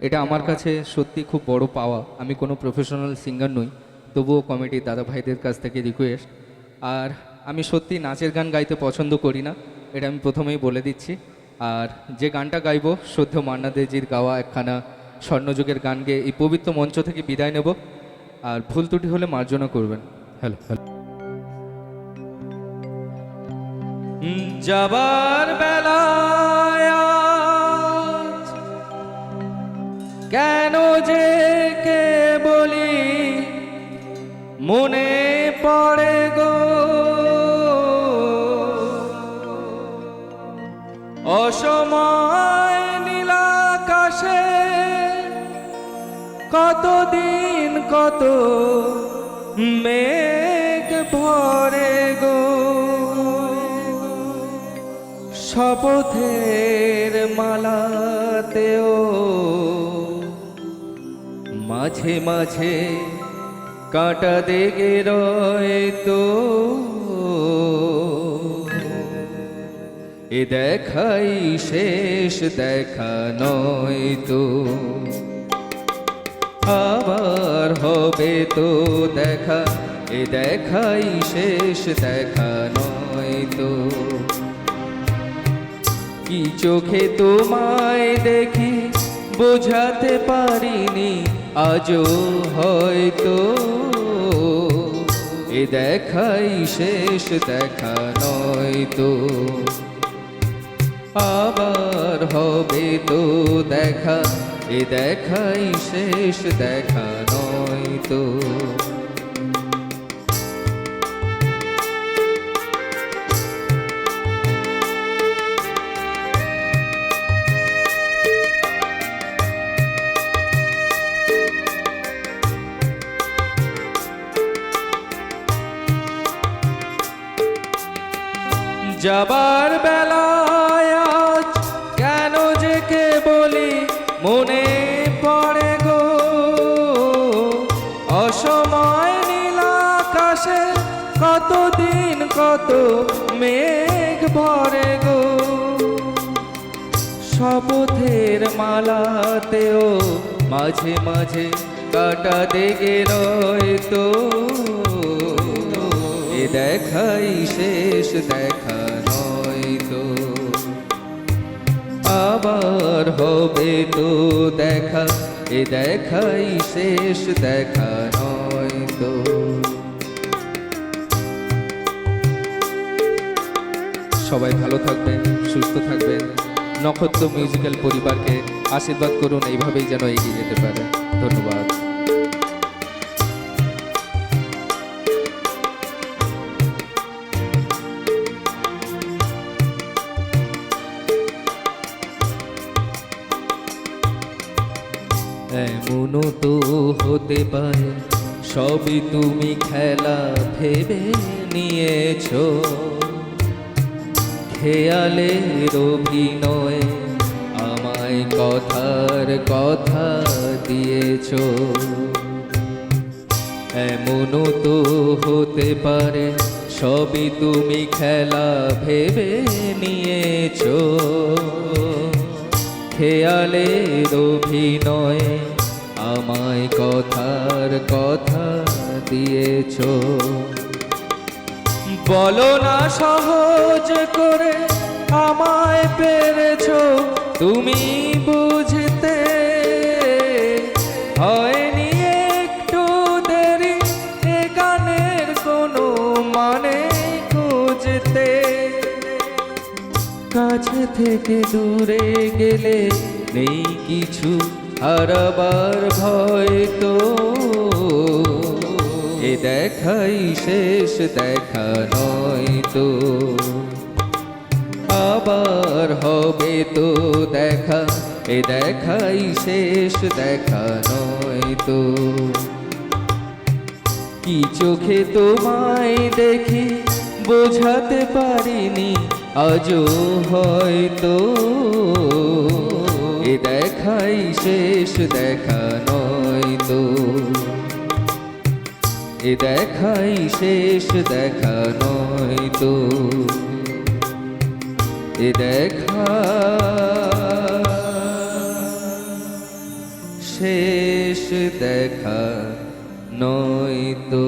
এটা আমার কাছে সত্যি খুব বড় পাওয়া। আমি কোনো প্রফেশনাল সিঙ্গার নই, তবুও কমেডি দাদা ভাইদের কাছ থেকে রিকোয়েস্ট। আর আমি সত্যি নাচের গান গাইতে পছন্দ করি না, এটা আমি প্রথমেই বলে দিচ্ছি। আর যে গানটা গাইবো শ্রদ্ধেয় মান্না দেজির গাওয়া একখানা স্বর্ণযুগের গান গেয়ে এই পবিত্র মঞ্চ থেকে বিদায় নেব। আর ভুল ত্রুটি হলে মার্জনা করবেন। Hello hello. যাবার বেলায় আজ কেন যে কে বলি মনে পড়ে গো, অসময় নীলাকাশে কতদিন কত মেঘ ভরে গো, শপথের মালাতেও মাঝে মাঝে কাঁটা দেগে রয় তো, এ দেখাই শেষ দেখা নয় তো, আবার হবে তো দেখা, এ দেখাই শেষ দেখা নয় তো। কি চোখে তোমায় দেখি বোঝাতে পারিনি আজও হয়তো, এ দেখাই শেষ দেখা নয় তো, আবার হবে তো দেখা, এ দেখাই শেষ দেখা নয় তো। যাবার বেলায় আজ কেন যে কে বলি মনে পড়ে গো, অসময় নীলাকাশে কতদিন কত মেঘ ভরে গো, শপথের মালাতেও মাঝে মাঝে কাঁটা দেগে রয় তো, এ দেখাই শেষ দেখা নয় তো, আবার হবে তো দেখা, এ দেখাই শেষ দেখা নয় তো। সবাই ভালো থাকবেন, সুস্থ থাকবেন। নক্ষত্র মিউজিক্যাল পরিবারকে আশীর্বাদ করুন, এইভাবেই যেন এগিয়ে যেতে পারে। ধন্যবাদ। এমনও তো হতে পারে সবই তুমি খেলা ভেবে নিয়েছো, খেয়ালের অভিনয় আমায় কথার কথা দিয়েছো। এমনও তো হতে পারে সবই তুমি খেলা ভেবে নিয়েছো, খেয়ালের অভিনয় আমায় কথার কথা দিয়েছো। বলো না সহজ করে আমায় পেরেছো তুমি বুঝতে, হয়নি একটু দেরি এ গানের কোনো মানে খুঁজতে, কাছে থেকে দূরে গেলে নেই কিছু হারাবার ভয় তো, এ দেখাই শেষ দেখা নয় তো, আবার হবে তো দেখা, এ দেখাই শেষ দেখা নয় তো। কি চোখে তোমায় দেখি বোঝাতে পারিনি আজও হয়তো, এ দেখাই শেষ দেখা নয় তো, এ দেখাই শেষ দেখা নয় তো, এ দেখা শেষ দেখা নয় তো